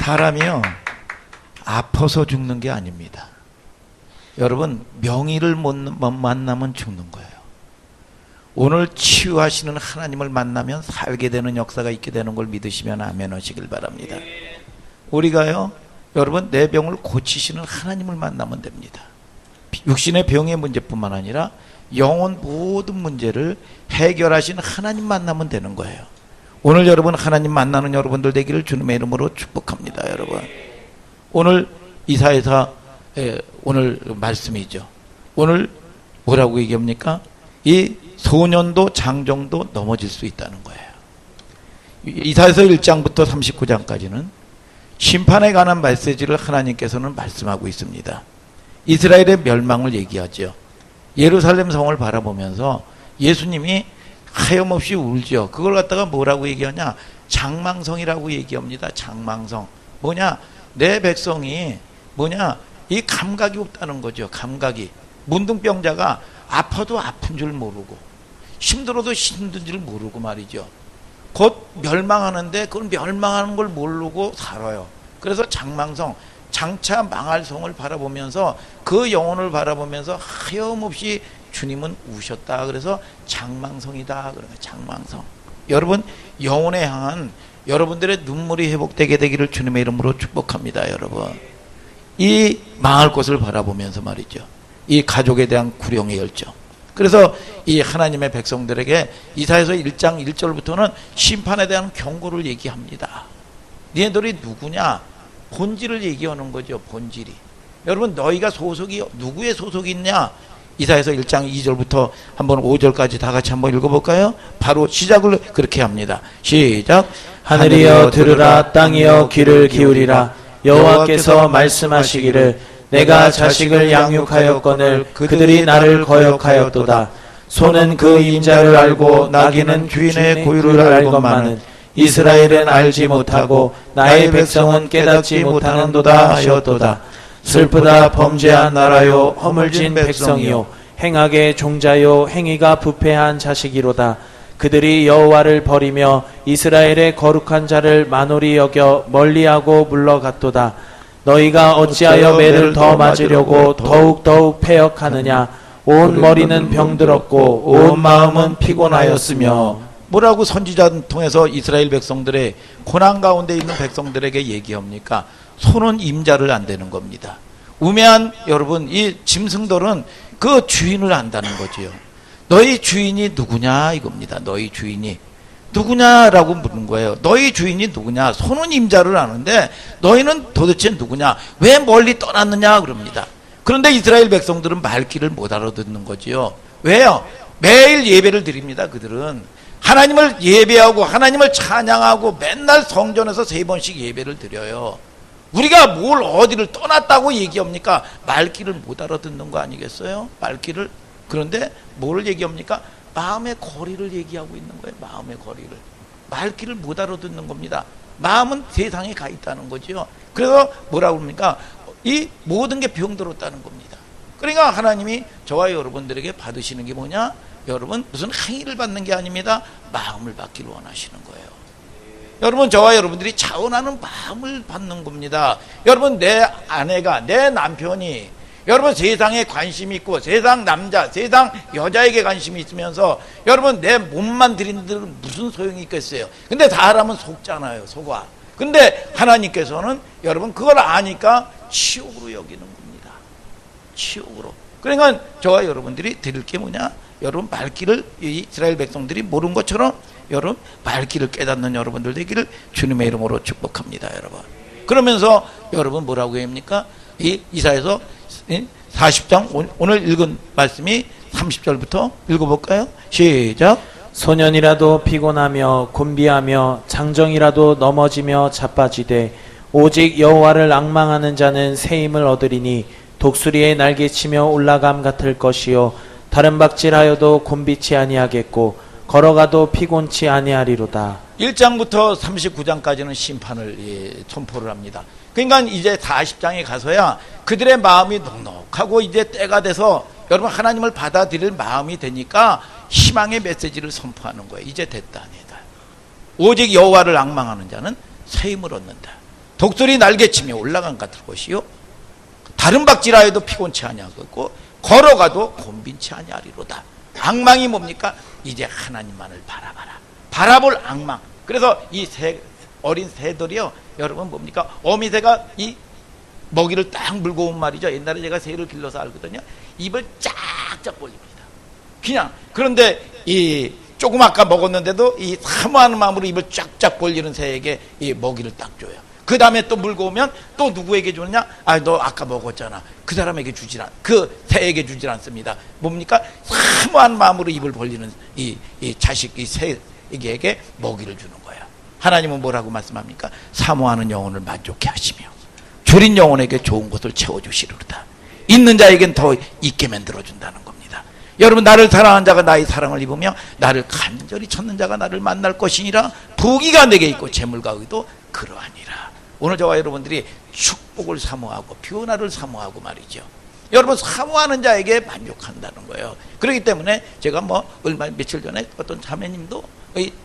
사람이요, 아파서 죽는 게 아닙니다. 여러분, 명의를 못 만나면 죽는 거예요. 오늘 치유하시는 하나님을 만나면 살게 되는 역사가 있게 되는 걸 믿으시면 아멘 하시길 바랍니다. 우리가요, 여러분, 내 병을 고치시는 하나님을 만나면 됩니다. 육신의 병의 문제뿐만 아니라 영혼 모든 문제를 해결하시는 하나님 만나면 되는 거예요. 오늘 여러분 하나님 만나는 여러분들 되기를 주님의 이름으로 축복합니다. 여러분, 오늘 이사야서 오늘 말씀이죠. 오늘 뭐라고 얘기합니까? 이 소년도 장정도 넘어질 수 있다는 거예요. 이사야서 1장부터 39장까지는 심판에 관한 메시지를 하나님께서는 말씀하고 있습니다. 이스라엘의 멸망을 얘기하죠. 예루살렘 성을 바라보면서 예수님이 하염없이 울죠. 그걸 갖다가 뭐라고 얘기하냐? 장망성이라고 얘기합니다. 장망성. 뭐냐? 내 백성이 뭐냐? 이 감각이 없다는 거죠. 감각이. 문둥병자가 아파도 아픈 줄 모르고 힘들어도 힘든 줄 모르고 말이죠. 곧 멸망하는데 그걸 멸망하는 걸 모르고 살아요. 그래서 장망성, 장차 망할 성을 바라보면서 그 영혼을 바라보면서 하염없이 주님은 우셨다. 그래서 장망성이다. 그러면 장망성. 여러분, 영혼에 향한 여러분들의 눈물이 회복되게 되기를 주님의 이름으로 축복합니다. 여러분, 이 망할 것을 바라보면서 말이죠, 이 가족에 대한 구령의 열정. 그래서 이 하나님의 백성들에게 이사야서 1장 1절부터는 심판에 대한 경고를 얘기합니다. 니네들이 누구냐? 본질을 얘기하는 거죠. 본질이. 여러분, 너희가 소속이 누구의 소속이 있냐? 이사야서 1장 2절부터 한번 5절까지 다 같이 한번 읽어볼까요? 바로 시작을 그렇게 합니다. 시작. 하늘이여 들으라, 땅이여 귀를 기울이라. 여호와께서 말씀하시기를 내가 자식을 양육하였거늘 그들이 나를 거역하였도다. 소는 그 임자를 알고 나귀는 주인의 고유를 알건만은 이스라엘은 알지 못하고 나의 백성은 깨닫지 못하는도다 하였도다. 슬프다 범죄한 나라요 허물진 백성이요 행악의 종자요 행위가 부패한 자식이로다. 그들이 여호와를 버리며 이스라엘의 거룩한 자를 만홀히 여겨 멀리하고 물러갔도다. 너희가 어찌하여 매를 더 맞으려고 더욱 패역하느냐? 온 머리는 병들었고 온 마음은 피곤하였으며. 뭐라고 선지자 통해서 이스라엘 백성들의 고난 가운데 있는 백성들에게 얘기합니까? 소는 임자를 안 되는 겁니다. 우매한 여러분, 이 짐승들은 그 주인을 안다는 거지요. 너희 주인이 누구냐 이겁니다. 너희 주인이 누구냐라고 묻는 거예요. 너희 주인이 누구냐? 소는 임자를 아는데 너희는 도대체 누구냐? 왜 멀리 떠났느냐 그럽니다. 그런데 이스라엘 백성들은 말귀를 못 알아듣는 거지요. 왜요? 매일 예배를 드립니다. 그들은 하나님을 예배하고 하나님을 찬양하고 맨날 성전에서 3번씩 예배를 드려요. 우리가 뭘 어디를 떠났다고 얘기합니까? 말귀를 못 알아듣는 거 아니겠어요? 말귀를. 그런데 뭘 얘기합니까? 마음의 거리를 얘기하고 있는 거예요. 마음의 거리를. 말귀를 못 알아듣는 겁니다. 마음은 세상에 가 있다는 거죠. 그래서 뭐라고 합니까? 이 모든 게 병들었다는 겁니다. 그러니까 하나님이 저와 여러분들에게 받으시는 게 뭐냐? 여러분, 무슨 행위를 받는 게 아닙니다. 마음을 받기를 원하시는 거예요. 여러분, 저와 여러분들이 자원하는 마음을 받는 겁니다. 여러분, 내 아내가, 내 남편이 여러분 세상에 관심이 있고 세상 남자, 세상 여자에게 관심이 있으면서 여러분 내 몸만 들인들은 무슨 소용이 있겠어요. 근데 사람은 속잖아요. 속아. 근데 하나님께서는 여러분 그걸 아니까 치욕으로 여기는 겁니다. 치욕으로. 그러니까 저와 여러분들이 드릴 게 뭐냐? 여러분 말귀를 이스라엘 백성들이 모르는 것처럼 여러분 말귀를 깨닫는 여러분들 되기를 주님의 이름으로 축복합니다. 여러분. 그러면서 여러분 뭐라고 합니까? 이사야서 40장 오늘 읽은 말씀이 30절부터 읽어볼까요? 시작. 소년이라도 피곤하며 곤비하며 장정이라도 넘어지며 자빠지되 오직 여호와를 앙망하는 자는 새 힘을 얻으리니 독수리의 날개치며 올라감 같을 것이요 다른 박질하여도 곤비치 아니하겠고 걸어가도 피곤치 아니하리로다. 1장부터 39장까지는 심판을 선포를 합니다. 그러니까 이제 40장에 가서야 그들의 마음이 넉넉하고 이제 때가 돼서 여러분 하나님을 받아들일 마음이 되니까 희망의 메시지를 선포하는 거예요. 이제 됐다 아니다. 오직 여호와를 앙망하는 자는 새 힘을 얻는다. 독수리 날개치며 올라간 같을 것이요 다른 박질하여도 피곤치 아니하겠고 걸어가도 곤빈치 아니하리로다. 악망이 뭡니까? 이제 하나님만을 바라봐라. 바라볼 악망. 그래서 이 어린 새들이요, 여러분 뭡니까? 어미새가 이 먹이를 딱 물고 온 말이죠. 옛날에 제가 새를 길러서 알거든요. 입을 쫙쫙 벌립니다. 그냥. 그런데 이 조금 아까 먹었는데도 이 사모하는 마음으로 입을 쫙쫙 벌리는 새에게 이 먹이를 딱 줘요. 그 다음에 또 물고 오면 또 누구에게 주느냐? 아, 너 아까 먹었잖아. 그 사람에게 그 새에게 주질 않습니다. 뭡니까? 사모한 마음으로 입을 벌리는 이 자식, 이 새에게 먹이를 주는 거예요. 하나님은 뭐라고 말씀합니까? 사모하는 영혼을 만족해 하시며 줄인 영혼에게 좋은 것을 채워주시리로다. 있는 자에겐 더 있게 만들어준다는 겁니다. 여러분, 나를 사랑하는 자가 나의 사랑을 입으며 나를 간절히 찾는 자가 나를 만날 것이니라. 부귀가 내게 있고 재물과 의도 그러하니라. 오늘 저와 여러분들이 축복을 사모하고 변화를 사모하고 말이죠. 여러분, 사모하는 자에게 만족한다는 거예요. 그렇기 때문에 제가 며칠 전에 어떤 자매님도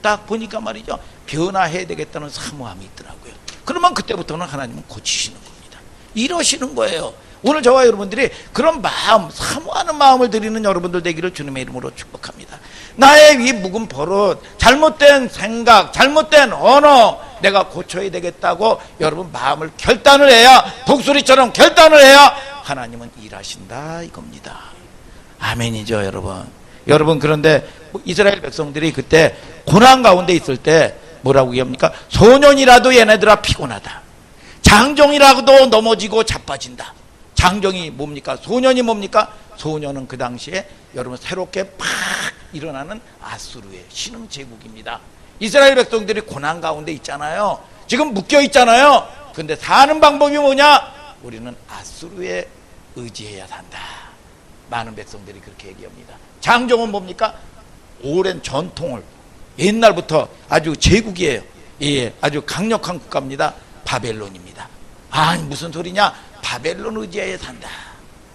딱 보니까 말이죠, 변화해야 되겠다는 사모함이 있더라고요. 그러면 그때부터는 하나님은 고치시는 겁니다. 이러시는 거예요. 오늘 저와 여러분들이 그런 마음, 사모하는 마음을 드리는 여러분들 되기를 주님의 이름으로 축복합니다. 나의 이 묵은 버릇, 잘못된 생각, 잘못된 언어, 내가 고쳐야 되겠다고 여러분 마음을 결단을 해야, 독수리처럼 결단을 해야 하나님은 일하신다 이겁니다. 아멘이죠, 여러분. 여러분, 그런데 이스라엘 백성들이 그때 고난 가운데 있을 때 뭐라고 얘기합니까? 소년이라도 얘네들아 피곤하다. 장정이라도 넘어지고 자빠진다. 장정이 뭡니까? 소년이 뭡니까? 소년은 그 당시에 여러분 새롭게 팍 일어나는 아수르의 신흥 제국입니다. 이스라엘 백성들이 고난 가운데 있잖아요. 지금 묶여 있잖아요. 근데 사는 방법이 뭐냐? 우리는 아수르에 의지해야 산다. 많은 백성들이 그렇게 얘기합니다. 장정은 뭡니까? 오랜 전통을, 옛날부터 아주 제국이에요. 예, 아주 강력한 국가입니다. 바벨론입니다. 아니, 무슨 소리냐? 바벨론 의지해야 산다.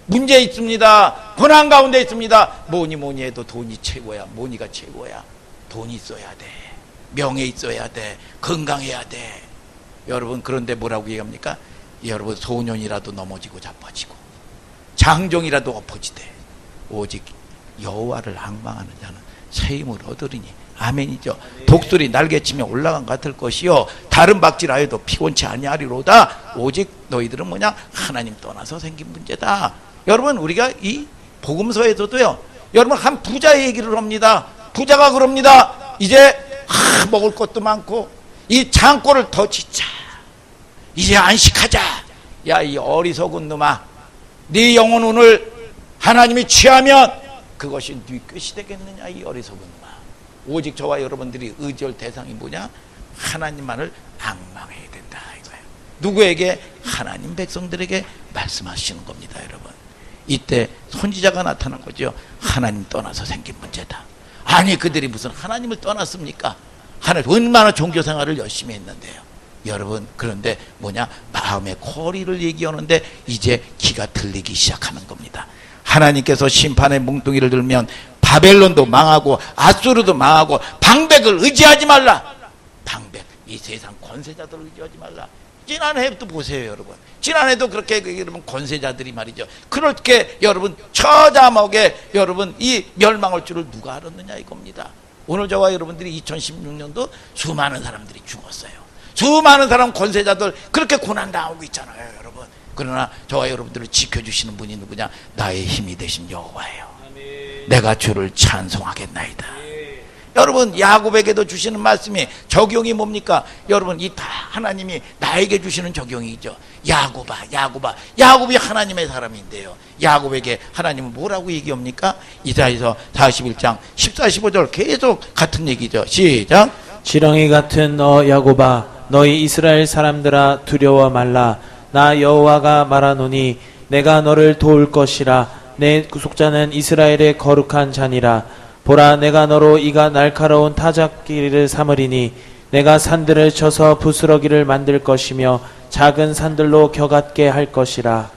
문제 있습니다. 고난 가운데 있습니다. 뭐니 해도 돈이 최고야. 뭐니가 최고야. 돈이 있어야 돼. 명예 있어야 돼. 건강해야 돼. 여러분, 그런데 뭐라고 얘기합니까? 여러분, 소년이라도 넘어지고 자빠지고 장정이라도 엎어지되 오직 여호와를 앙망하는 자는 새 힘을 얻으리니. 아멘이죠. 독수리 날개치며 올라간 같을 것이요 다른 박질하여도 피곤치 아니하리로다. 오직 너희들은 뭐냐? 하나님 떠나서 생긴 문제다. 여러분, 우리가 이 복음서에서도요, 여러분 한 부자의 얘기를 합니다. 부자가 그럽니다. 이제 먹을 것도 많고 이 창고를 더 짓자. 이제 안식하자. 야, 이 어리석은 놈아, 네 영혼 오늘 하나님이 취하면 그것이 네 끝이 되겠느냐? 이 어리석은 놈아. 오직 저와 여러분들이 의지할 대상이 뭐냐? 하나님만을 앙망해야 된다 이거예요. 누구에게? 하나님 백성들에게 말씀하시는 겁니다. 여러분, 이때 선지자가 나타난 거죠. 하나님 떠나서 생긴 문제다. 아니, 그들이 무슨 하나님을 떠났습니까? 하나님 얼마나 종교생활을 열심히 했는데요. 여러분, 그런데 뭐냐? 마음의 거리를 얘기하는데 이제 귀가 들리기 시작하는 겁니다. 하나님께서 심판의 뭉뚱이를 들면 바벨론도 망하고 아수르도 망하고 방백을 의지하지 말라. 방백, 이 세상 권세자들을 의지하지 말라. 지난해도 보세요, 여러분. 지난해도 그렇게 여러분 권세자들이 말이죠, 그렇게 여러분 처자먹에 여러분 이 멸망할 줄을 누가 알았느냐 이겁니다. 오늘 저와 여러분들이 2016년도 수많은 사람들이 죽었어요. 수많은 사람 권세자들 그렇게 고난당하고 있잖아요, 여러분. 그러나 저와 여러분들을 지켜주시는 분이 누구냐? 나의 힘이 되신 여호와예요. 내가 주를 찬송하겠나이다. 여러분, 야곱에게도 주시는 말씀이 적용이 뭡니까? 여러분, 이 다 하나님이 나에게 주시는 적용이죠. 야곱이 하나님의 사람인데요, 야곱에게 하나님은 뭐라고 얘기합니까? 이사야서 41장 14, 15절 계속 같은 얘기죠. 시작. 지렁이 같은 너 야곱아, 너희 이스라엘 사람들아 두려워 말라. 나 여호와가 말하노니 내가 너를 도울 것이라. 내 구속자는 이스라엘의 거룩한 자니라. 보라, 내가 너로 이가 날카로운 타작기를 삼으리니 내가 산들을 쳐서 부스러기를 만들 것이며 작은 산들로 겨같게 할 것이라.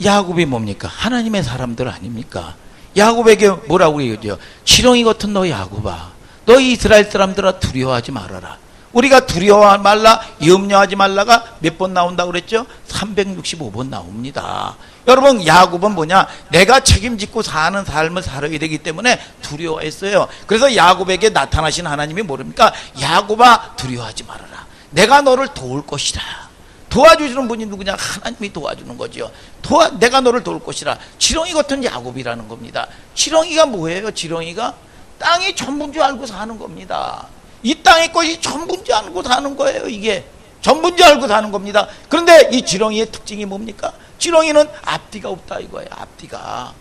야곱이 뭡니까? 하나님의 사람들 아닙니까? 야곱에게 뭐라고 얘기하죠? 지렁이 같은 너 야곱아, 너희 이스라엘 사람들아 두려워하지 말아라. 우리가 두려워하지 말라, 염려하지 말라가 몇 번 나온다고 그랬죠? 365번 나옵니다. 여러분, 야곱은 뭐냐? 내가 책임지고 사는 삶을 살아야 되기 때문에 두려워했어요. 그래서 야곱에게 나타나신 하나님이 뭐랍니까? 야곱아, 두려워하지 말아라. 내가 너를 도울 것이라. 도와주시는 분이 누구냐? 하나님이 도와주는 거죠. 내가 너를 도울 것이라. 지렁이 같은 야곱이라는 겁니다. 지렁이가 뭐예요? 지렁이가 땅이 전부인 줄 알고 사는 겁니다. 이 땅의 것이 전부인 줄 알고 사는 거예요. 이게 전부인 줄 알고 사는 겁니다. 그런데 이 지렁이의 특징이 뭡니까? 지렁이는 앞뒤가 없다 이거예요. 앞뒤가.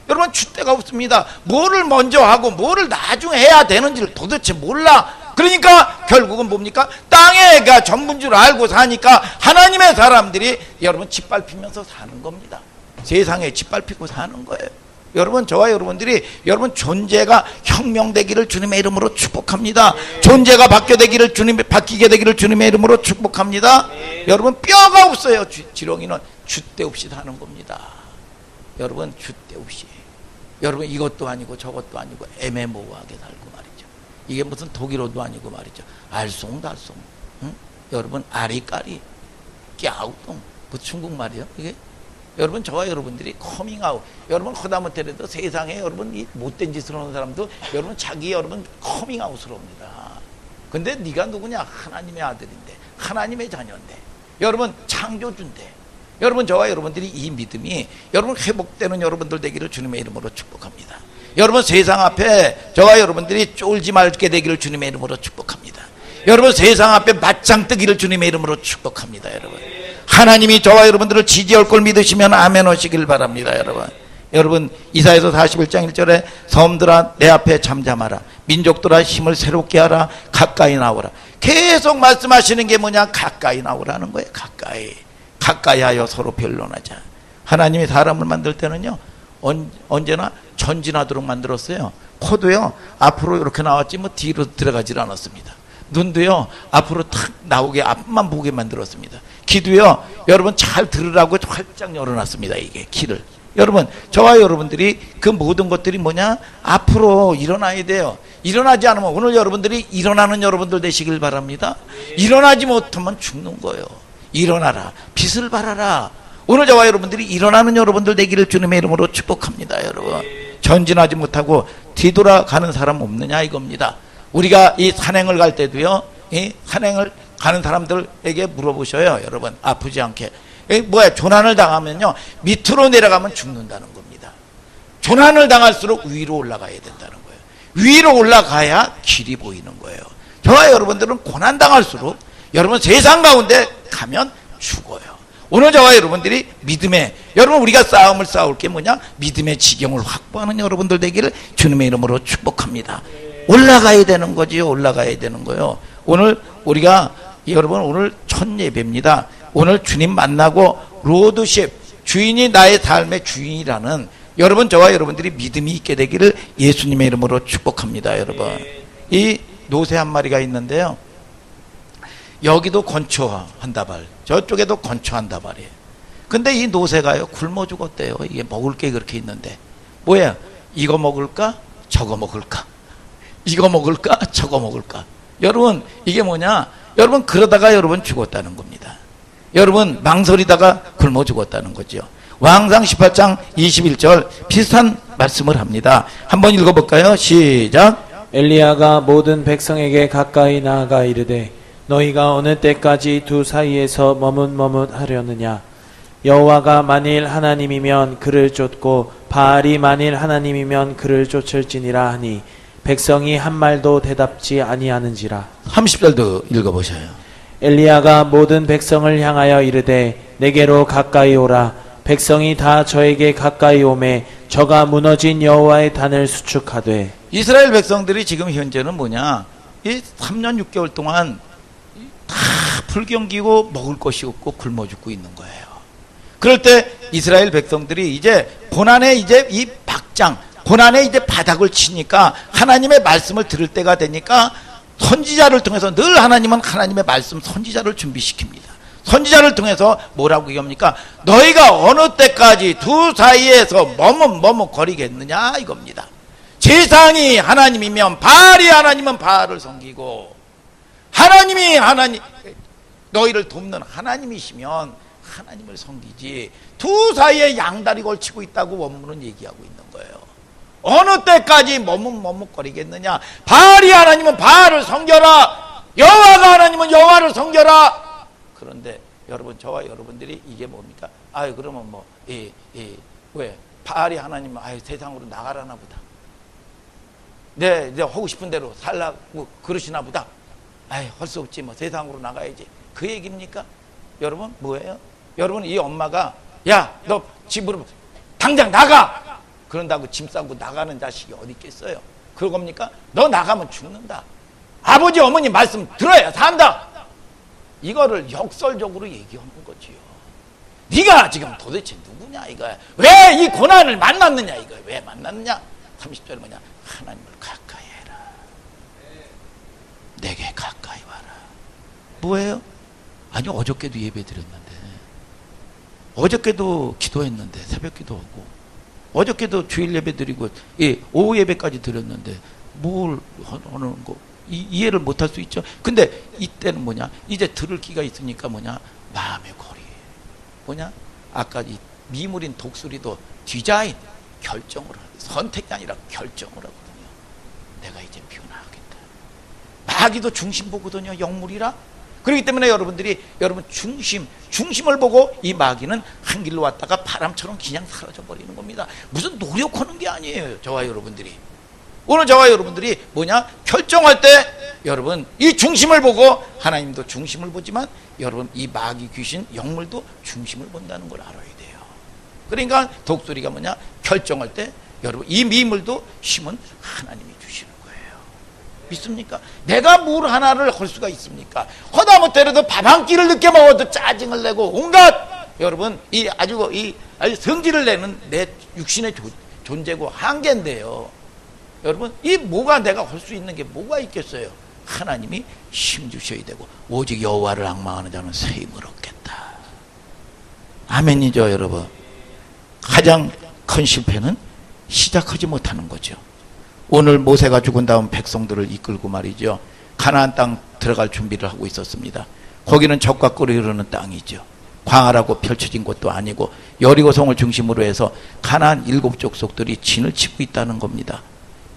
여러분, 줏대가 없습니다. 뭐를 먼저 하고 뭐를 나중에 해야 되는지를 도대체 몰라. 그러니까 결국은 뭡니까? 땅에가 전부인 줄 알고 사니까 하나님의 사람들이 여러분 짓밟히면서 사는 겁니다. 세상에 짓밟히고 사는 거예요. 여러분, 저와 여러분들이 여러분 존재가 혁명되기를 주님의 이름으로 축복합니다. 존재가 바뀌게 되기를 주님의 이름으로 축복합니다. 여러분, 뼈가 없어요. 지렁이는 줏대 없이 사는 겁니다. 여러분, 줏대 없이. 여러분, 이것도 아니고 저것도 아니고 애매모호하게 살고 말이죠. 이게 무슨 독일어도 아니고 말이죠. 알쏭달쏭. 응? 여러분, 아리까리 깨아우똥. 그 중국말이요 이게. 여러분, 저와 여러분들이 커밍아웃, 여러분 허다못해도 세상에 여러분 이 못된 짓을 하는 사람도 여러분 자기 여러분 커밍아웃스럽니다. 근데 네가 누구냐? 하나님의 아들인데, 하나님의 자녀인데, 여러분 창조주인데, 여러분 저와 여러분들이 이 믿음이 여러분 회복되는 여러분들 되기를 주님의 이름으로 축복합니다. 여러분, 세상 앞에 저와 여러분들이 쫄지 말게 되기를 주님의 이름으로 축복합니다. 여러분, 세상 앞에 맞짱 뜨기를 주님의 이름으로 축복합니다. 여러분, 하나님이 저와 여러분들을 지지할 걸 믿으시면 아멘 하시길 바랍니다. 여러분, 이사야서 41장 1절에 섬들아 내 앞에 잠잠하라, 민족들아 힘을 새롭게 하라, 가까이 나오라. 계속 말씀하시는 게 뭐냐? 가까이 나오라는 거예요. 가까이 하여 서로 변론하자. 하나님이 사람을 만들 때는요 언제나 전진하도록 만들었어요. 코도요 앞으로 이렇게 나왔지 뭐 뒤로 들어가질 않았습니다. 눈도요 앞으로 탁 나오게 앞만 보게 만들었습니다. 귀도요 여러분 잘 들으라고 활짝 열어놨습니다. 이게 귀를. 여러분, 저와 여러분들이 그 모든 것들이 뭐냐? 앞으로 일어나야 돼요. 일어나지 않으면 오늘 여러분들이 일어나는 여러분들 되시길 바랍니다. 일어나지 못하면 죽는 거예요. 일어나라, 빛을 발하라. 오늘 저와 여러분들이 일어나는 여러분들 되기를 주님의 이름으로 축복합니다. 여러분, 전진하지 못하고 뒤돌아가는 사람 없느냐 이겁니다. 우리가 이 산행을 갈 때도요, 이 산행을 가는 사람들에게 물어보셔요. 여러분, 아프지 않게. 조난을 당하면요 밑으로 내려가면 죽는다는 겁니다. 조난을 당할수록 위로 올라가야 된다는 거예요. 위로 올라가야 길이 보이는 거예요. 저와 여러분들은 고난 당할수록 여러분 세상 가운데 가면 죽어요. 오늘 저와 여러분들이 믿음의, 여러분 우리가 싸움을 싸울 게 뭐냐? 믿음의 지경을 확보하는 여러분들 되기를 주님의 이름으로 축복합니다. 올라가야 되는 거지요. 올라가야 되는 거예요. 오늘 우리가 여러분 오늘 첫 예배입니다. 오늘 주님 만나고 로드십, 주인이 나의 삶의 주인이라는 여러분 저와 여러분들이 믿음이 있게 되기를 예수님의 이름으로 축복합니다. 여러분, 이 노새 한 마리가 있는데요, 여기도 건초 한 다발, 저쪽에도 건초 한 다발이에요. 근데 이 노새가요 굶어 죽었대요. 이게 먹을 게 그렇게 있는데 뭐야? 이거 먹을까? 저거 먹을까? 이거 먹을까? 저거 먹을까? 여러분, 이게 뭐냐? 여러분, 그러다가 여러분 죽었다는 겁니다. 여러분, 망설이다가 굶어 죽었다는 거죠. 왕상 18장 21절 비슷한 말씀을 합니다. 한번 읽어볼까요? 시작. 엘리야가 모든 백성에게 가까이 나아가 이르되 너희가 어느 때까지 두 사이에서 머뭇머뭇하려느냐? 여호와가 만일 하나님이면 그를 쫓고 바알이 만일 하나님이면 그를 쫓을지니라 하니 백성이 한 말도 대답지 아니하는지라. 30절도 읽어보셔요. 엘리야가 모든 백성을 향하여 이르되 내게로 가까이 오라. 백성이 다 저에게 가까이 오매 저가 무너진 여호와의 단을 수축하되. 이스라엘 백성들이 지금 현재는 뭐냐? 이 3년 6개월 동안 다 불경기고 먹을 것이 없고 굶어 죽고 있는 거예요. 그럴 때 이스라엘 백성들이 이제 고난의 이제 이 박장, 고난의 이제 바닥을 치니까 하나님의 말씀을 들을 때가 되니까 선지자를 통해서 늘 하나님은 하나님의 말씀 선지자를 준비시킵니다. 선지자를 통해서 뭐라고 얘기합니까? 너희가 어느 때까지 두 사이에서 머뭇거리겠느냐 이겁니다. 세상이 하나님이면 바알이 하나님은 바알을 섬기고, 하나님 너희를 돕는 하나님이시면 하나님을 섬기지 두 사이에 양다리 걸치고 있다고 원문은 얘기하고 있는 거예요. 어느 때까지 머뭇머뭇거리겠느냐. 바알이 하나님은 바알을 섬겨라, 여호와가 하나님은 여호와를 섬겨라. 그런데 여러분, 저와 여러분들이 이게 뭡니까? 아유, 그러면 왜 바알이 하나님은 세상으로 나가라나 보다, 내 하고 싶은 대로 살라고 그러시나 보다, 할 수 없지, 세상으로 나가야지, 그 얘기입니까? 여러분, 뭐예요? 여러분, 이 엄마가 야, 너 집으로 당장 나가 그런다고 짐 싸고 나가는 자식이 어디 있겠어요? 그겁니까? 너 나가면 죽는다, 아버지 어머니 말씀 들어야 산다, 이거를 역설적으로 얘기하는 거지요. 네가 지금 도대체 누구냐 이거야. 왜 이 고난을 만났느냐 이거야. 왜 만났느냐? 30절에 뭐냐? 하나님을 가까이 해라, 내게 가까이 와라. 뭐예요? 아니, 어저께도 예배 드렸는데, 어저께도 기도했는데, 새벽 기도하고, 어저께도 주일 예배 드리고, 오후 예배까지 드렸는데 뭘 하는 거 이해를 못할 수 있죠. 근데 이때는 뭐냐? 이제 들을 기가 있으니까 뭐냐? 마음의 거리. 뭐냐? 아까 이 미물인 독수리도 디자인, 결정을 하고, 선택이 아니라 결정을 하거든요. 내가 이제 변화하겠다. 마귀도 중심 보거든요. 영물이라. 그렇기 때문에 여러분들이 여러분 중심을 보고 이 마귀는 한 길로 왔다가 바람처럼 그냥 사라져 버리는 겁니다. 무슨 노력하는 게 아니에요. 저와 여러분들이 오늘 저와 여러분들이 뭐냐? 결정할 때 여러분 이 중심을 보고, 하나님도 중심을 보지만 여러분 이 마귀 귀신 영물도 중심을 본다는 걸 알아야 돼요. 그러니까 독수리가 뭐냐? 결정할 때 여러분 이 미물도 힘은 하나님이 주시는 거예요. 믿습니까? 내가 물 하나를 할 수가 있습니까? 허다못해도 밥 한 끼를 늦게 먹어도 짜증을 내고 온갖 여러분 아주 성질을 내는 내 육신의 존재고 한계인데요. 여러분, 이 뭐가 내가 할 수 있는 게 뭐가 있겠어요? 하나님이 힘 주셔야 되고, 오직 여호와를 앙망하는 자는 새 힘을 얻겠다. 아멘이죠, 여러분. 가장 큰 실패는 시작하지 못하는 거죠. 오늘 모세가 죽은 다음 백성들을 이끌고 말이죠, 가나안 땅 들어갈 준비를 하고 있었습니다. 거기는 적과 꿀이 흐르는 땅이죠. 광활하고 펼쳐진 곳도 아니고 여리고성을 중심으로 해서 가나안 7 족속들이 진을 치고 있다는 겁니다.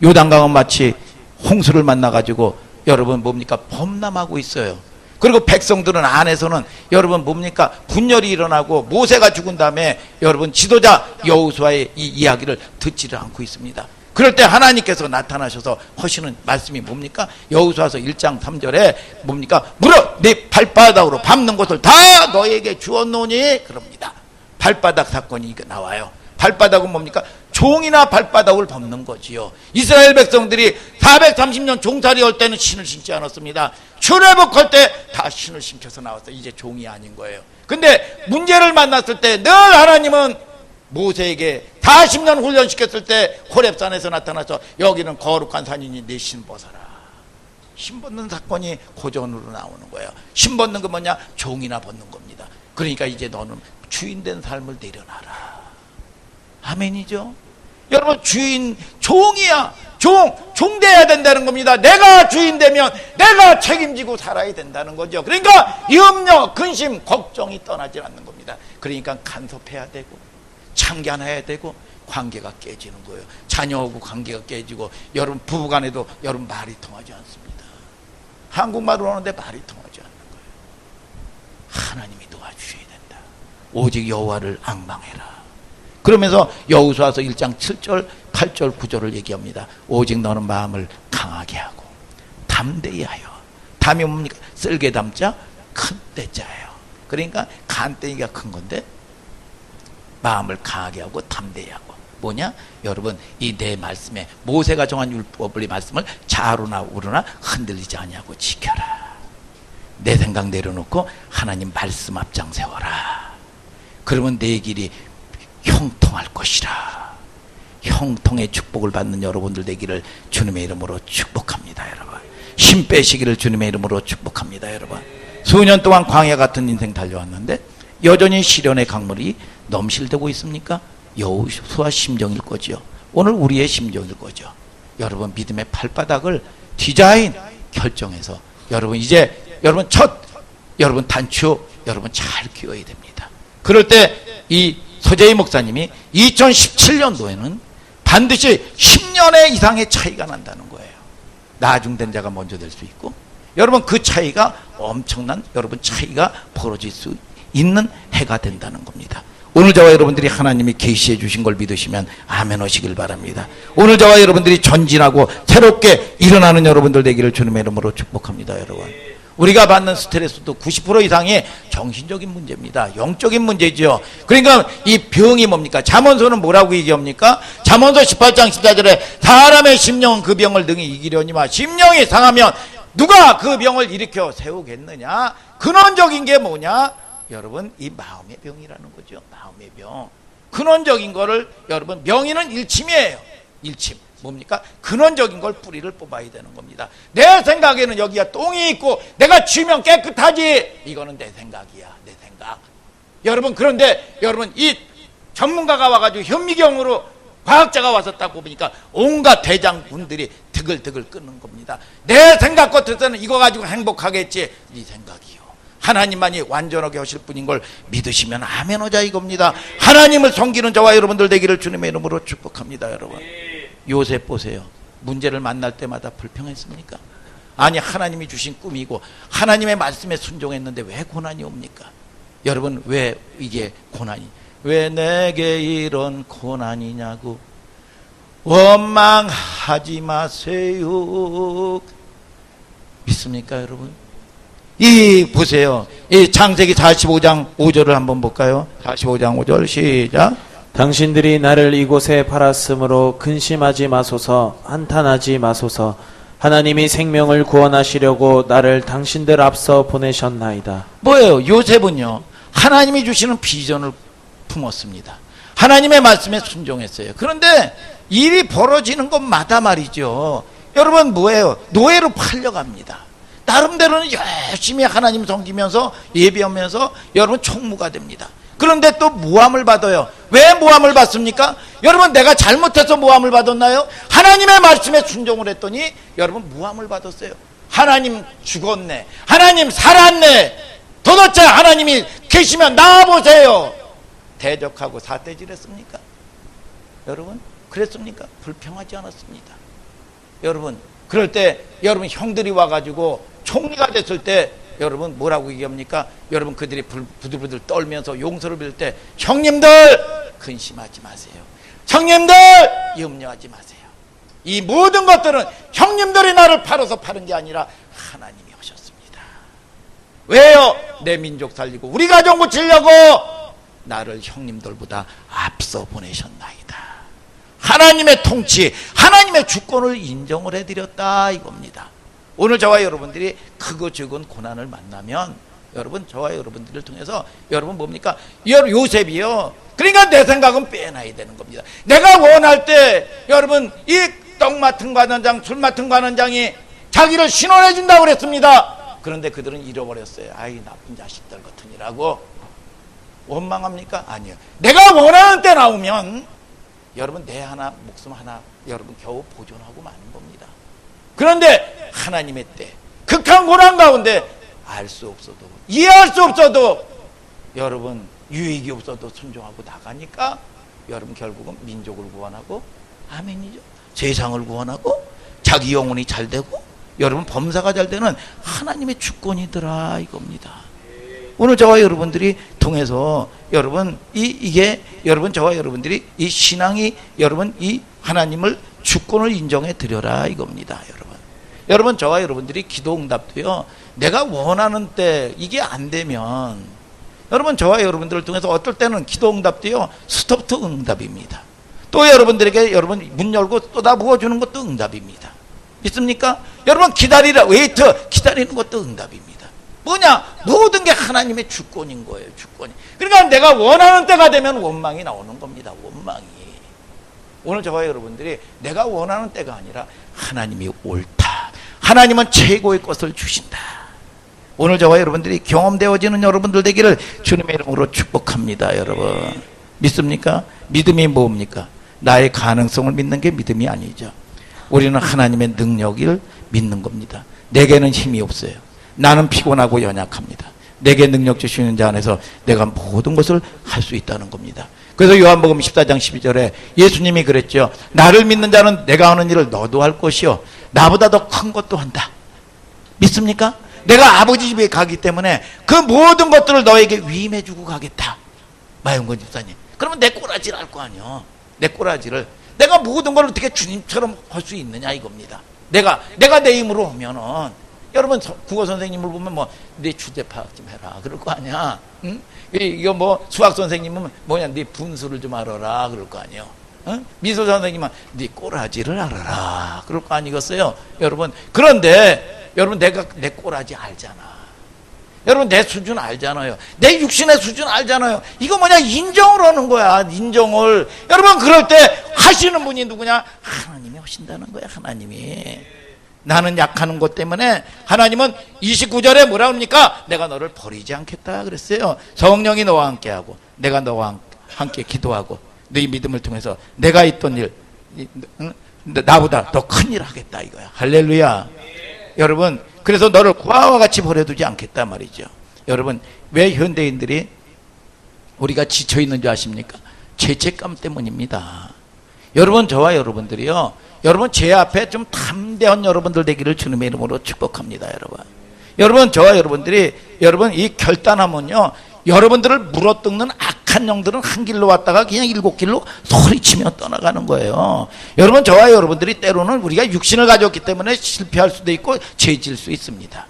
요단강은 마치 홍수를 만나가지고 여러분 뭡니까? 범람하고 있어요. 그리고 백성들은 안에서는 여러분 뭡니까? 분열이 일어나고, 모세가 죽은 다음에 여러분 지도자 여호수아의 이 이야기를 듣지를 않고 있습니다. 그럴 때 하나님께서 나타나셔서 하시는 말씀이 뭡니까? 여호수아서 1장 3절에 뭡니까? 무릇 네 발바닥으로 밟는 것을 다 너에게 주었노니, 그럽니다. 발바닥 사건이 나와요. 발바닥은 뭡니까? 종이나 발바닥을 밟는 거지요. 이스라엘 백성들이 430년 종살이 할 때는 신을 신지 않았습니다. 출애굽할 때 다 신을 신켜서 나왔어요. 이제 종이 아닌 거예요. 근데 문제를 만났을 때 늘 하나님은 모세에게 40년 훈련시켰을 때 호렙산에서 나타나서 여기는 거룩한 산이니 내 신 벗어라. 신 벗는 사건이 고전으로 나오는 거예요. 신 벗는 건 뭐냐? 종이나 벗는 겁니다. 그러니까 이제 너는 주인된 삶을 내려놔라. 아멘이죠? 여러분, 종이야. 종 돼야 된다는 겁니다. 내가 주인 되면 내가 책임지고 살아야 된다는 거죠. 그러니까 염려, 근심, 걱정이 떠나지 않는 겁니다. 그러니까 간섭해야 되고, 참견해야 되고, 관계가 깨지는 거예요. 자녀하고 관계가 깨지고, 여러분 부부간에도 여러분 말이 통하지 않습니다. 한국말로 하는데 말이 통하지 않는 거예요. 하나님이 도와주셔야 된다. 오직 여호와를 앙망해라. 그러면서 여호수아서 1장 7절, 8절, 9절을 얘기합니다. 오직 너는 마음을 강하게 하고 담대히 하여. 담이 뭡니까? 쓸개 담자 큰 때자예요. 그러니까 간땡이가 큰 건데 마음을 강하게 하고 담대히 하고. 뭐냐? 여러분, 이 내 말씀에 모세가 정한 율법의 말씀을 좌로나 우로나 흔들리지 아니하고 지켜라. 내 생각 내려놓고 하나님 말씀 앞장 세워라. 그러면 내 길이 형통할 것이라. 형통의 축복을 받는 여러분들 되기를 주님의 이름으로 축복합니다. 여러분, 힘 빼시기를 주님의 이름으로 축복합니다. 여러분, 수년 동안 광야 같은 인생 달려왔는데 여전히 시련의 강물이 넘실대고 있습니까? 여호수아 심정일 거지요. 오늘 우리의 심정일 거죠. 여러분, 믿음의 발바닥을 디자인, 결정해서 여러분 이제 여러분 여러분 단추 여러분 잘 끼워야 됩니다. 그럴 때 이 서재희 목사님이 2017년도에는 반드시 10년의 이상의 차이가 난다는 거예요. 나중된 자가 먼저 될 수 있고, 여러분 그 차이가 엄청난 여러분 차이가 벌어질 수 있는 해가 된다는 겁니다. 오늘 저와 여러분들이 하나님이 계시해 주신 걸 믿으시면 아멘 하시길 바랍니다. 오늘 저와 여러분들이 전진하고 새롭게 일어나는 여러분들 되기를 주님의 이름으로 축복합니다. 여러분, 우리가 받는 스트레스도 90% 이상이 정신적인 문제입니다. 영적인 문제죠. 그러니까 이 병이 뭡니까? 잠언서는 뭐라고 얘기합니까? 잠언서 18장 14절에 사람의 심령은 그 병을 능히 이기려니와 심령이 상하면 누가 그 병을 일으켜 세우겠느냐? 근원적인 게 뭐냐? 여러분, 이 마음의 병이라는 거죠. 마음의 병. 근원적인 거를 여러분, 명의는 일침이에요. 일침. 뭡니까? 근원적인 걸 뿌리를 뽑아야 되는 겁니다. 내 생각에는 여기가 똥이 있고 내가 쥐면 깨끗하지. 이거는 내 생각이야. 내 생각. 여러분, 그런데 여러분, 이 전문가가 와가지고 현미경으로 과학자가 와서 딱 보니까 온갖 대장군들이 드글드글 끓는 겁니다. 내 생각 같아서는 이거 가지고 행복하겠지. 네 생각이요. 하나님만이 완전하게 하실 분인 걸 믿으시면 아멘 하자 이겁니다. 하나님을 섬기는 저와 여러분들 되기를 주님의 이름으로 축복합니다. 여러분, 요셉 보세요. 문제를 만날 때마다 불평했습니까? 아니, 하나님이 주신 꿈이고 하나님의 말씀에 순종했는데 왜 고난이 옵니까? 여러분, 왜 이게 고난이, 왜 내게 이런 고난이냐고 원망하지 마세요. 믿습니까 여러분? 이 보세요. 이 창세기 45장 5절을 한번 볼까요? 45장 5절 시작. 당신들이 나를 이곳에 팔았으므로 근심하지 마소서, 한탄하지 마소서. 하나님이 생명을 구원하시려고 나를 당신들 앞서 보내셨나이다. 뭐예요? 요셉은요, 하나님이 주시는 비전을 품었습니다. 하나님의 말씀에 순종했어요. 그런데 일이 벌어지는 것마다 말이죠, 여러분 뭐예요? 노예로 팔려갑니다. 나름대로는 열심히 하나님 섬기면서 예배하면서 여러분 총무가 됩니다. 그런데 또 모함을 받아요. 왜 모함을 받습니까? 여러분, 내가 잘못해서 모함을 받았나요? 하나님의 말씀에 순종을 했더니 여러분 모함을 받았어요. 하나님 죽었네, 하나님 살았네, 도대체 하나님이 계시면 나와보세요. 대적하고 사태질했습니까? 여러분, 그랬습니까? 불평하지 않았습니다. 여러분, 그럴 때 여러분 형들이 와가지고 총리가 됐을 때 여러분 뭐라고 얘기합니까? 여러분, 그들이 부들부들 떨면서 용서를 빌 때 형님들 근심하지 마세요. 형님들 염려하지 마세요. 이 모든 것들은 형님들이 나를 팔아서 파는 게 아니라 하나님이 하셨습니다. 왜요? 내 민족 살리고 우리 가정 고치려고 나를 형님들보다 앞서 보내셨나이다. 하나님의 통치, 하나님의 주권을 인정을 해드렸다 이겁니다. 오늘 저와 여러분들이 크고 적은 고난을 만나면 여러분, 저와 여러분들을 통해서 여러분 뭡니까? 요셉이요, 그러니까 내 생각은 빼놔야 되는 겁니다. 내가 원할 때 여러분, 이 떡 맡은 관원장, 술 맡은 관원장이 자기를 신원해 준다고 그랬습니다. 그런데 그들은 잃어버렸어요. 아이, 나쁜 자식들 같으니라고. 원망합니까? 아니요. 내가 원하는 때 나오면 여러분, 내 하나, 목숨 하나 여러분 겨우 보존하고 마는 겁니다. 그런데 하나님의 때, 극한 고난 가운데 알 수 없어도, 이해할 수 없어도 여러분, 유익이 없어도 순종하고 나가니까 여러분 결국은 민족을 구원하고, 아멘이죠, 세상을 구원하고 자기 영혼이 잘 되고 여러분 범사가 잘 되는 하나님의 주권이더라 이겁니다. 오늘 저와 여러분들이 통해서 여러분 이게 여러분, 저와 여러분들이 이 신앙이 여러분 이 하나님을 주권을 인정해 드려라 이겁니다. 여러분, 저와 여러분들이 기도 응답도요, 내가 원하는 때 이게 안 되면 여러분, 저와 여러분들을 통해서 어떨 때는 기도 응답도요, 스톱트 응답입니다. 또 여러분들에게 여러분 문 열고 쏟아부어 주는 것도 응답입니다. 믿습니까? 여러분, 기다리라, 웨이트, 기다리는 것도 응답입니다. 뭐냐? 모든 게 하나님의 주권인 거예요. 주권이. 그러니까 내가 원하는 때가 되면 원망이 나오는 겁니다. 원망이. 오늘 저와 여러분들이 내가 원하는 때가 아니라 하나님이 옳다, 하나님은 최고의 것을 주신다, 오늘 저와 여러분들이 경험되어지는 여러분들 되기를 주님의 이름으로 축복합니다. 여러분, 믿습니까? 믿음이 뭡니까? 나의 가능성을 믿는 게 믿음이 아니죠. 우리는 하나님의 능력을 믿는 겁니다. 내게는 힘이 없어요. 나는 피곤하고 연약합니다. 내게 능력 주시는 자 안에서 내가 모든 것을 할 수 있다는 겁니다. 그래서 요한복음 14장 12절에 예수님이 그랬죠. 나를 믿는 자는 내가 하는 일을 너도 할 것이요 나보다 더 큰 것도 한다. 믿습니까? 내가 아버지 집에 가기 때문에 그 모든 것들을 너에게 위임해 주고 가겠다. 마영건 집사님, 그러면 내 꼬라지를 할 거 아니야. 내 꼬라지를 내가 모든 걸 어떻게 주님처럼 할 수 있느냐 이겁니다. 내가 내 힘으로 오면은, 여러분 국어 선생님을 보면 뭐 네 주제 파악 좀 해라 그럴 거 아니야. 응? 이거 뭐 수학 선생님은 뭐냐, 네 분수를 좀 알아라 그럴 거 아니에요. 응? 미술 선생님은 네 꼬라지를 알아라 그럴 거 아니겠어요, 여러분. 그런데 여러분 내가 내 꼬라지 알잖아. 여러분 내 수준 알잖아요. 내 육신의 수준 알잖아요. 이거 뭐냐, 인정을 하는 거야. 인정을. 여러분 그럴 때 하시는 분이 누구냐? 하나님이 하신다는 거야. 하나님이. 나는 약하는 것 때문에 하나님은 29절에 뭐라 합니까? 내가 너를 버리지 않겠다 그랬어요. 성령이 너와 함께하고 내가 너와 함께 기도하고 너희 믿음을 통해서 내가 있던 일, 나보다 더 큰 일 하겠다 이거야. 할렐루야. 여러분 그래서 너를 구하와 같이 버려두지 않겠다 말이죠. 여러분 왜 현대인들이 우리가 지쳐있는 줄 아십니까? 죄책감 때문입니다. 여러분 저와 여러분들이요, 여러분 제 앞에 좀 담대한 여러분들 되기를 주님의 이름으로 축복합니다. 여러분 저와 여러분들이, 여러분 이 결단하면요, 여러분들을 물어뜯는 악한 영들은 한 길로 왔다가 그냥 7길로 소리치며 떠나가는 거예요. 여러분 저와 여러분들이 때로는 우리가 육신을 가졌기 때문에 실패할 수도 있고 죄질 수 있습니다.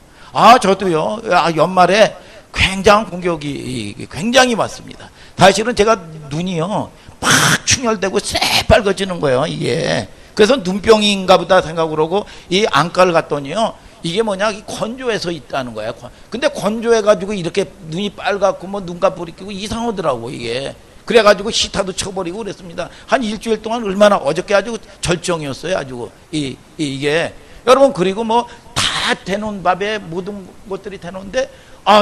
저도요, 연말에 굉장한 공격이 굉장히 왔습니다. 사실은 제가 눈이요 막 충혈되고 새빨개지는 거예요 이게. 그래서 눈병인가 보다 생각을 하고 이 안과를 갔더니요, 이게 뭐냐, 건조해서 있다는 거야. 근데 건조해가지고 이렇게 눈이 빨갛고 뭐 눈꺼풀이 끼고 이상하더라고 이게. 그래가지고 시타도 쳐버리고 그랬습니다. 한 일주일 동안 얼마나, 어저께 아주 절정이었어요 아주 이게. 여러분 그리고 뭐 다 대놓은 밥에 모든 것들이 대놓은데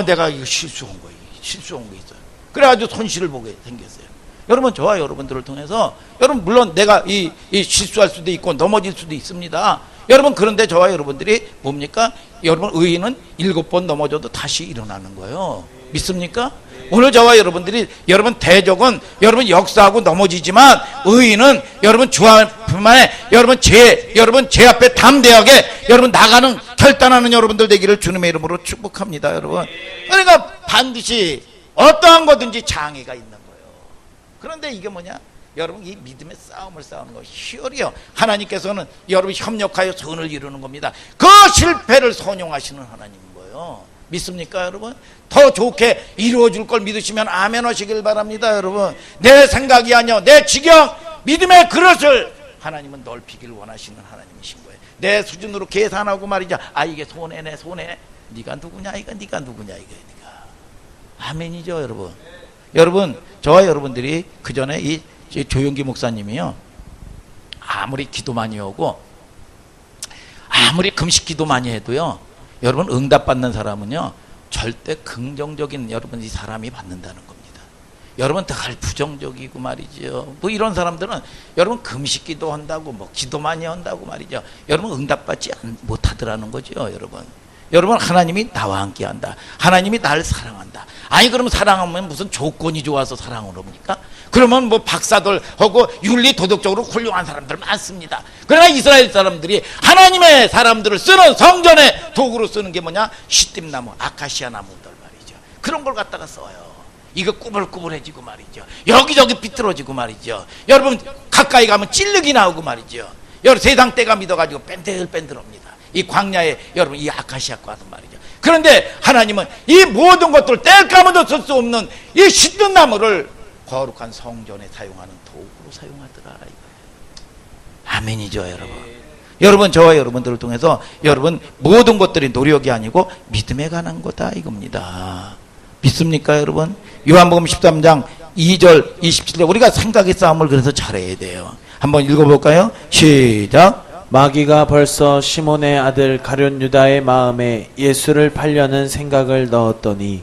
내가 이거 실수한 거 있어요. 그래가지고 손실을 보게 생겼어요. 여러분 저와 여러분들을 통해서, 여러분 물론 내가 이 실수할 수도 있고 넘어질 수도 있습니다. 여러분 그런데 저와 여러분들이 뭡니까? 여러분 의인은 7번 넘어져도 다시 일어나는 거예요. 믿습니까? 오늘 저와 여러분들이, 여러분 대적은 여러분 역사하고 넘어지지만 의인은 여러분 주 앞에 여러분 제 앞에 담대하게 여러분 나가는, 결단하는 여러분들 되기를 주님의 이름으로 축복합니다. 여러분 그러니까 반드시 어떠한 거든지 장애가 있는 거예요. 그런데 이게 뭐냐, 여러분 이 믿음의 싸움을 싸우는 거 희열이요. 하나님께서는 여러분 협력하여 선을 이루는 겁니다. 그 실패를 선용하시는 하나님인 거예요. 믿습니까 여러분? 더 좋게 이루어질 걸 믿으시면 아멘 하시길 바랍니다. 여러분 내 생각이 아니요 내 지경, 믿음의 그릇을 하나님은 넓히길 원하시는 하나님이신 거예요. 내 수준으로 계산하고 말이죠. 이게 손해네 손해. 네가 누구냐 이거, 네가 누구냐 이거, 네가. 아멘이죠 여러분. 여러분 저와 여러분들이 그 전에 이 조용기 목사님이요, 아무리 기도 많이 하고 아무리 금식 기도 많이 해도요, 여러분 응답받는 사람은요 절대 긍정적인, 여러분 이 사람이 받는다는 겁니다. 여러분 늘 부정적이고 말이죠, 뭐 이런 사람들은 여러분 금식 기도 한다고 뭐 기도 많이 한다고 말이죠, 여러분 응답받지 못하더라는 거죠. 여러분 하나님이 나와 함께 한다, 하나님이 나를 사랑한다. 그러면 사랑하면 무슨 조건이 좋아서 사랑을 합니까? 그러면 뭐 박사들 하고 윤리 도덕적으로 훌륭한 사람들 많습니다. 그러나 이스라엘 사람들이 하나님의 사람들을 쓰는 성전의 도구로 쓰는 게 뭐냐, 시띠나무, 아카시아 나무들 말이죠. 그런 걸 갖다가 써요. 이거 꾸불꾸불해지고 말이죠, 여기저기 비틀어지고 말이죠. 여러분 가까이 가면 찔르기 나오고 말이죠. 여러분 세상 때가 믿어가지고 뺀들뺀들합니다. 이 광야에 여러분 이 아카시아 과도 말이죠. 그런데 하나님은 이 모든 것들을 뗄감아도 쓸 수 없는 이 시든 나무를 거룩한 성전에 사용하는 도구로 사용하더라 이거예요. 아멘이죠 여러분. 여러분 저와 여러분들을 통해서 여러분 모든 것들이 노력이 아니고 믿음에 관한 거다 이겁니다. 믿습니까 여러분? 요한복음 13장 2절 27절 우리가 생각의 싸움을 그래서 잘해야 돼요. 한번 읽어볼까요? 시작. 마귀가 벌써 시몬의 아들 가룟 유다의 마음에 예수를 팔려는 생각을 넣었더니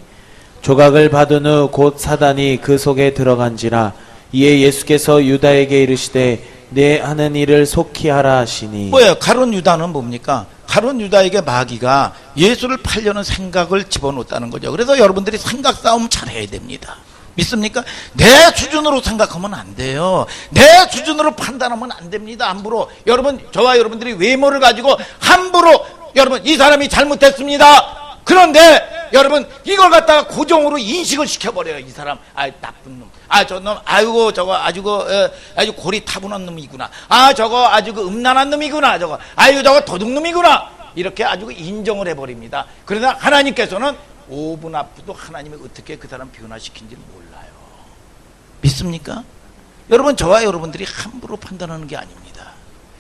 조각을 받은 후 곧 사단이 그 속에 들어간지라. 이에 예수께서 유다에게 이르시되 내 하는 일을 속히 하라 하시니. 뭐예요? 가룟 유다는 뭡니까? 가룟 유다에게 마귀가 예수를 팔려는 생각을 집어넣었다는 거죠. 그래서 여러분들이 생각 싸움 잘해야 됩니다. 믿습니까? 내 수준으로 생각하면 안 돼요. 내 수준으로 판단하면 안 됩니다. 함부로. 여러분, 저와 여러분들이 외모를 가지고 함부로 여러분 이 사람이 잘못했습니다. 그런데 여러분 이걸 갖다가 고정으로 인식을 시켜버려요. 이 사람 나쁜 놈, 저놈 아이고 저거 아주 아주 고리 타분한 놈이구나, 저거 아주 음란한 놈이구나, 저거 저거 도둑놈이구나, 이렇게 아주 인정을 해버립니다. 그러나 하나님께서는 5분 앞도 하나님이 어떻게 그 사람 변화시킨지를 몰라요. 믿습니까? 여러분, 저와 여러분들이 함부로 판단하는 게 아닙니다.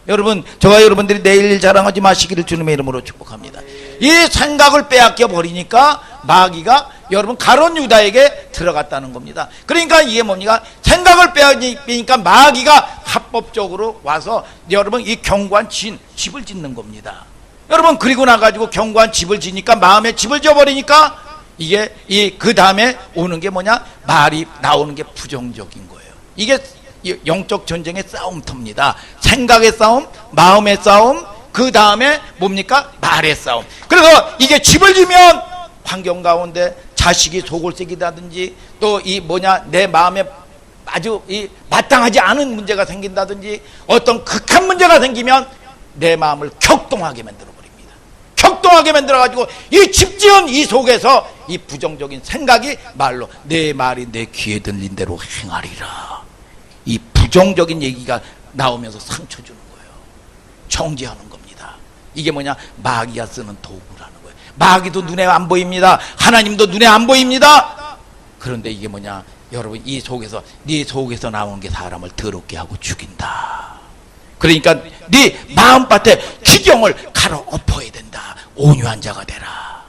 여러분, 저와 여러분들이 내일 자랑하지 마시기를 주님의 이름으로 축복합니다. 이 생각을 빼앗겨 버리니까 마귀가 여러분 가룟 유다에게 들어갔다는 겁니다. 그러니까 이게 뭡니까? 생각을 빼앗기니까 마귀가 합법적으로 와서 여러분 이 견고한 집을 짓는 겁니다. 여러분, 그리고 나가지고 견고한 집을 지니까 마음에 집을 지어버리니까 이게 그 다음에 오는 게 뭐냐? 말이 나오는 게 부정적인 거예요. 이게 영적 전쟁의 싸움터입니다. 생각의 싸움, 마음의 싸움, 그 다음에 뭡니까? 말의 싸움. 그래서 이게 집을 지면 환경 가운데 자식이 속을 새기다든지 또 내 마음에 아주 마땅하지 않은 문제가 생긴다든지 어떤 극한 문제가 생기면 내 마음을 격동하게 만들어 버립니다. 격동하게 만들어 가지고 이 집 지은 이 속에서 이 부정적인 생각이 말로 내 말이 내 귀에 들린 대로 행하리라. 이 부정적인 얘기가 나오면서 상처 주는 거예요. 정죄하는 겁니다. 이게 뭐냐? 마귀가 쓰는 도구라는 거예요. 마귀도 눈에 안 보입니다. 하나님도 눈에 안 보입니다. 그런데 이게 뭐냐? 여러분, 네 속에서 나오는 게 사람을 더럽게 하고 죽인다. 그러니까 네 마음밭에 기경을 갈아엎어야 된다. 온유한 자가 되라.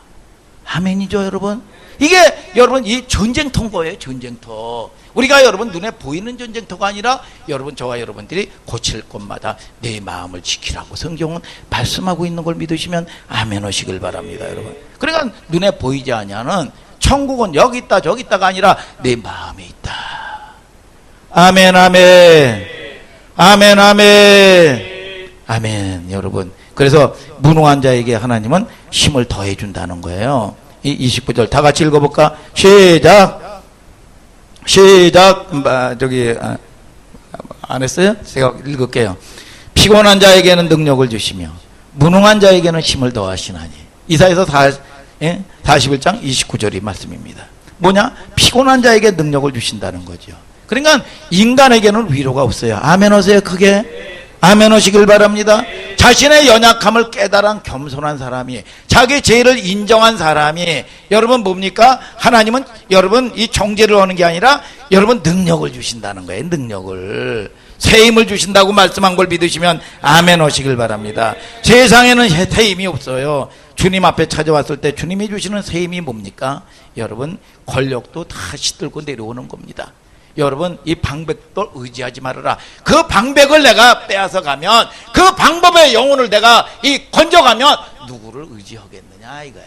아멘이죠, 여러분? 이게 여러분 이 전쟁터인 거예요. 전쟁터. 우리가 여러분 눈에 보이는 전쟁터가 아니라 여러분 저와 여러분들이 고칠 곳마다 내 마음을 지키라고 성경은 말씀하고 있는 걸 믿으시면 아멘 하시길 바랍니다, 여러분. 그러니까 눈에 보이지 않냐는 천국은 여기 있다 저기 있다가 아니라 내 마음에 있다. 아멘, 아멘, 아멘, 아멘, 아멘. 여러분, 그래서 무능한 자에게 하나님은 힘을 더해 준다는 거예요. 이 29절 다 같이 읽어볼까? 시작. 안 했어요? 제가 읽을게요. 피곤한 자에게는 능력을 주시며 무능한 자에게는 힘을 더하시나니. 이사야서 41장 29절이 말씀입니다. 뭐냐? 피곤한 자에게 능력을 주신다는 거죠. 그러니까 인간에게는 위로가 없어요. 아멘 하세요, 크게. 아멘 하시길 바랍니다. 자신의 연약함을 깨달은 겸손한 사람이, 자기 죄를 인정한 사람이, 여러분 뭡니까? 하나님은 여러분 이 정죄를 하는 게 아니라 여러분 능력을 주신다는 거예요. 능력을, 새 힘을 주신다고 말씀한 걸 믿으시면 아멘 하시길 바랍니다. 세상에는 새 힘이 없어요. 주님 앞에 찾아왔을 때 주님이 주시는 새 힘이 뭡니까? 여러분, 권력도 다 시들고 내려오는 겁니다. 여러분, 이 방백도 의지하지 말아라. 그 방백을 내가 빼앗아 가면, 그 방법의 영혼을 내가 건져가면 누구를 의지하겠느냐 이거야.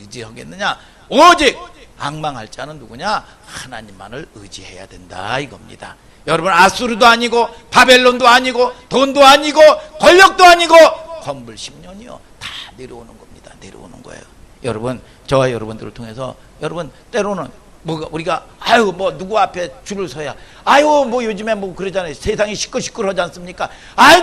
의지하겠느냐? 오직 앙망할 자는 누구냐? 하나님만을 의지해야 된다 이겁니다. 여러분, 아수르도 아니고 바벨론도 아니고 돈도 아니고 권력도 아니고 건불 10년이요 다 내려오는 겁니다. 내려오는 거예요. 여러분, 저와 여러분들을 통해서 여러분 때로는 우리가 누구 앞에 줄을 서야 요즘에 그러잖아요. 세상이 시끌시끌하지 않습니까?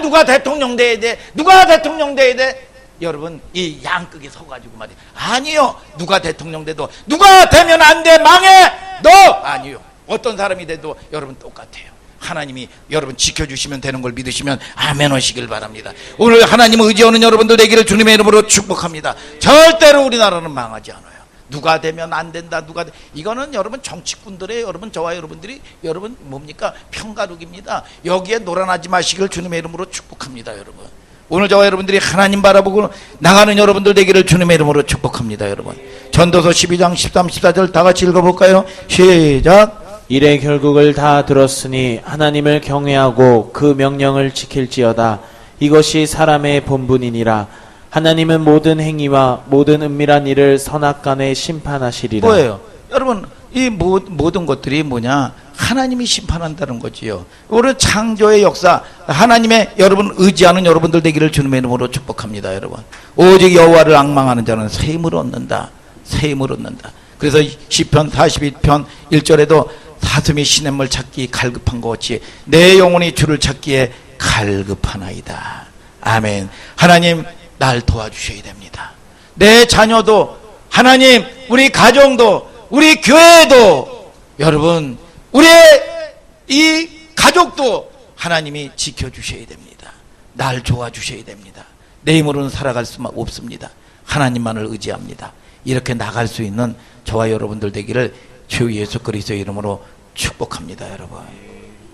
누가 대통령 돼야 돼, 누가 대통령 돼야 돼. 여러분, 이 양극에 서가지고 말이에요. 아니요, 누가 대통령 돼도 누가 되면 안 돼, 망해 너. 아니요, 어떤 사람이 돼도 여러분 똑같아요. 하나님이 여러분 지켜주시면 되는 걸 믿으시면 아멘 하시길 바랍니다. 오늘 하나님을 의지하는 여러분들 되기를 주님의 이름으로 축복합니다. 절대로 우리나라는 망하지 않아요. 누가 되면 안 된다, 이거는 여러분 정치꾼들의 여러분 저와 여러분들이 여러분 뭡니까? 편가르기입니다. 여기에 놀아나지 마시길 주님의 이름으로 축복합니다. 여러분, 오늘 저와 여러분들이 하나님 바라보고 나가는 여러분들 되기를 주님의 이름으로 축복합니다. 여러분, 전도서 12장 13, 14절 다 같이 읽어볼까요? 시작. 일의 결국을 다 들었으니 하나님을 경외하고 그 명령을 지킬지어다. 이것이 사람의 본분이니라. 하나님은 모든 행위와 모든 은밀한 일을 선악간에 심판하시리라. 뭐예요? 여러분, 이 모든 것들이 뭐냐? 하나님이 심판한다는 거지요. 우리 창조의 역사, 하나님의 여러분 의지하는 여러분들 되기를 주님의 이름으로 축복합니다. 여러분, 오직 여호와를 앙망하는 자는 새 힘을 얻는다. 새 힘을 얻는다. 그래서 시편 42편 1절에도 사슴이 시냇물 찾기 갈급한 것 같이 내 영혼이 주를 찾기에 갈급하나이다. 아멘. 하나님, 날 도와주셔야 됩니다. 내 자녀도, 하나님, 우리 가정도, 우리 교회도, 여러분, 우리의 이 가족도 하나님이 지켜주셔야 됩니다. 날 도와주셔야 됩니다. 내 힘으로는 살아갈 수만 없습니다. 하나님만을 의지합니다. 이렇게 나갈 수 있는 저와 여러분들 되기를 주 예수 그리스도의 이름으로 축복합니다. 여러분,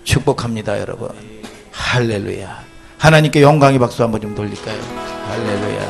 축복합니다. 여러분. 할렐루야. 하나님께 영광의 박수 한번 좀 돌릴까요? 할렐루야.